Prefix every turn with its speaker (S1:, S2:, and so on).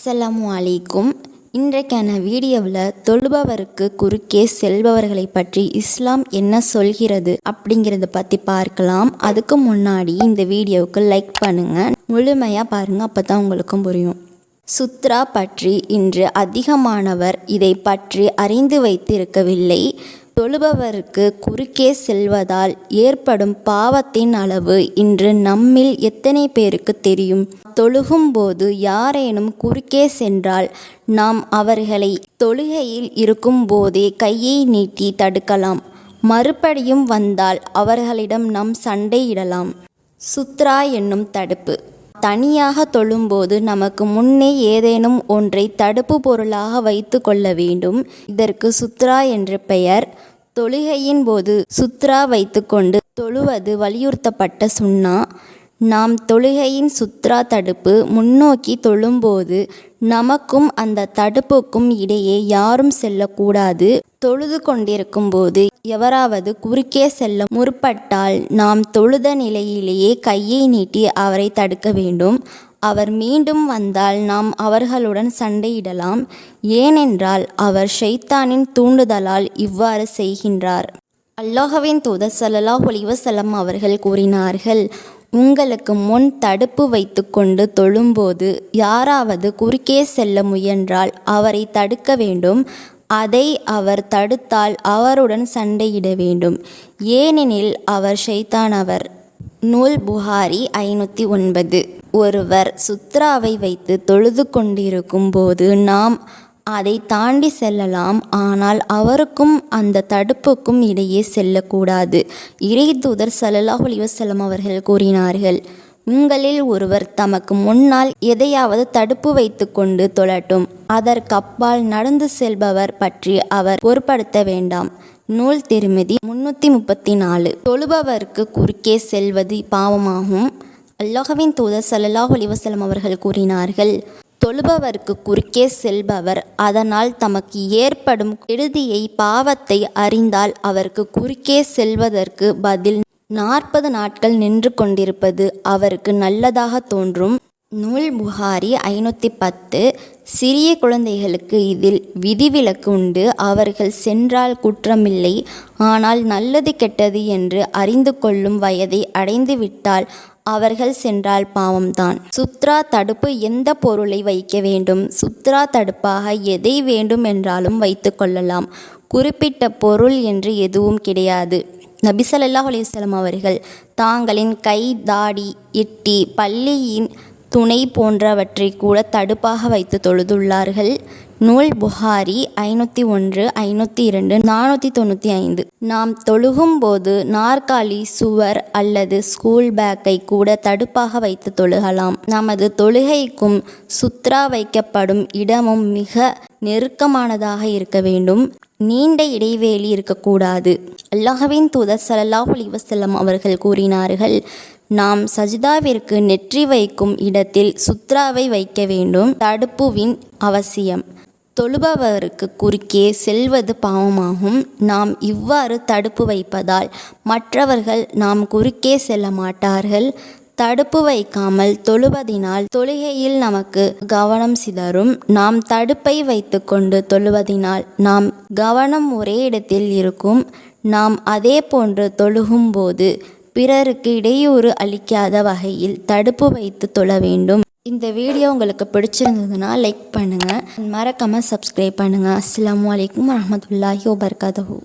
S1: அஸ்ஸலாமு அலைக்கும். இன்றைக்கான வீடியோவில் தொழுபவருக்கு குறுக்கே செல்பவர்களை பற்றி இஸ்லாம் என்ன சொல்கிறது அப்படிங்கிறத பற்றி பார்க்கலாம். அதுக்கு முன்னாடி இந்த வீடியோவுக்கு லைக் பண்ணுங்கள், முழுமையாக பாருங்கள், அப்போ தான் உங்களுக்கும் புரியும். சுத்ரா பற்றி இன்று அதிகமானவர் இதை பற்றி அறிந்து வைத்திருக்கவில்லை. தொழுபவருக்கு குறுக்கே செல்வதால் ஏற்படும் பாவத்தின் அளவு இன்று நம்மில் எத்தனை பேருக்கு தெரியும்? தொழுகும்போது யாரேனும் குறுக்கே சென்றால் நாம் அவர்களை தொழுகையில் இருக்கும் போதே கையை நீட்டி தடுக்கலாம். மறுபடியும் வந்தால் அவர்களிடம் நாம் சண்டையிடலாம். சுத்ரா என்னும் தடுப்பு. தனியாக தொழும்போது நமக்கு முன்னே ஏதேனும் ஒன்றை தடுப்பு பொருளாக வைத்து கொள்ள வேண்டும். இதற்கு சுத்ரா என்று பெயர். தொழுகையின் போது சுத்ரா வைத்துக்கொண்டு தொழுவது வலியுறுத்தப்பட்ட சுன்னா. நாம் தொழுகையின் சுத்ரா தடுப்பு முன்னோக்கி தொழும்போது நமக்கும் அந்த தடுப்புக்கும் இடையே யாரும் செல்லக்கூடாது. தொழுது கொண்டிருக்கும் போது எவராவது குறுக்கே செல்ல முற்பட்டால் நாம் தொழுத நிலையிலேயே கையை நீட்டி அவரை தடுக்க வேண்டும். அவர் மீண்டும் வந்தால் நாம் அவர்களுடன் சண்டையிடலாம். ஏனென்றால் அவர் ஷைத்தானின் தூண்டுதலால் இவ்வாறு செய்கின்றார். அல்லாஹ்வின் தூதர் ஸல்லல்லாஹு அலைஹி வஸல்லம் அவர்கள் கூறினார்கள், உங்களுக்கு முன் தடுப்பு வைத்து கொண்டு தொழும்போது யாராவது குறுக்கே செல்ல முயன்றால் அவரை தடுக்க வேண்டும். அதை அவர் தடுத்தால் அவருடன் சண்டையிட வேண்டும், ஏனெனில் அவர் ஷைத்தானவர். நூல் புகாரி 509. ஒருவர் சுத்ராவை வைத்து தொழுது கொண்டிருக்கும் போது நாம் அதை தாண்டி செல்லலாம், ஆனால் அவருக்கும் அந்த தடுப்புக்கும் இடையே செல்லக்கூடாது. இறை தூதர் ஸல்லல்லாஹு அலைஹி வஸல்லம் அவர்கள் கூறினார்கள், உங்களில் ஒருவர் தமக்கு முன்னால் எதையாவது தடுப்பு வைத்து கொண்டு தொழட்டும், அதற்கப்பால் நடந்து செல்பவர் பற்றி அவர் பொருட்படுத்த வேண்டாம். நூல் திருமிதி 334. தொழுபவருக்கு குறுக்கே செல்வது பாவமாகும். அல்லாஹ்வின் தூதர் ஸல்லல்லாஹு அலைஹி வஸல்லம் அவர்கள் கூறினார்கள், தொழுபவருக்கு குறுக்கே செல்பவர் அதனால் தமக்கு ஏற்படும் கெடுதியை பாவத்தை அறிந்தால் அவருக்கு குறுக்கே செல்வதற்கு பதில் 40 நாட்கள் நின்று கொண்டிருப்பது அவருக்கு நல்லதாக தோன்றும். நூல் புகாரி 510. சிறிய குழந்தைகளுக்கு இதில் விதிவிலக்கு உண்டு. அவர்கள் சென்றால் குற்றமில்லை, ஆனால் நல்லது கெட்டது என்று அறிந்து கொள்ளும் வயதை அடைந்துவிட்டால் அவர்கள் சென்றால் பாவம்தான். சுத்ரா தடுப்பு எந்த பொருளை வைக்க வேண்டும்? சுத்ரா தடுப்பாக எதை வேண்டும் என்றாலும் வைத்து கொள்ளலாம். குறிப்பிட்ட பொருள் என்று எதுவும் கிடையாது. நபி ஸல்லல்லாஹு அலைஹி வஸல்லம் அவர்கள் தாங்களின் கை, தாடி, எட்டி, பல்லியின் துணை போன்றவற்றை கூட தடுப்பாக வைத்து தொழுதுள்ளார்கள். நூல் புகாரி 501, 502, 495. நாம் தொழுகும்போது நாற்காலி, சுவர் அல்லது ஸ்கூல் பேக்கை கூட தடுப்பாக வைத்து தொழுகலாம். நமது தொழுகைக்கும் சுத்ரா வைக்கப்படும் இடமும் மிக நெருக்கமானதாக இருக்க வேண்டும். நீண்ட இடைவெளி இருக்கக்கூடாது. அல்லாஹ்வின் தூதர் ஸல்லல்லாஹு அலைஹி வஸல்லம் அவர்கள் கூறினார்கள், நாம் சஜிதாவிற்கு நெற்றி வைக்கும் இடத்தில் சுத்ராவை வைக்க வேண்டும். தடுப்புவின் அவசியம். தொழுபவருக்கு குறுக்கே செல்வது பாவமாகும். நாம் இவ்வாறு தடுப்பு வைப்பதால் மற்றவர்கள் நாம் குறுக்கே செல்ல மாட்டார்கள். தடுப்பு வைக்காமல் தொழுவதினால் தொழுகையில் நமக்கு கவனம் சிதறும். நாம் தடுப்பை வைத்து கொண்டு தொழுவதினால் நாம் கவனம் ஒரே இடத்தில் இருக்கும். நாம் அதே போன்று தொழுகும்போது பிறருக்கு இடையூறு அளிக்காத வகையில் தடுப்பு வைத்து தொழ வேண்டும். இந்த வீடியோ உங்களுக்கு பிடிச்சிருந்ததுன்னா லைக் பண்ணுங்கள், மறக்காமல் சப்ஸ்கிரைப் பண்ணுங்கள். அஸ்ஸலாமு அலைக்கும் வரஹ்மத்துல்லாஹி வபரகாத்துஹு.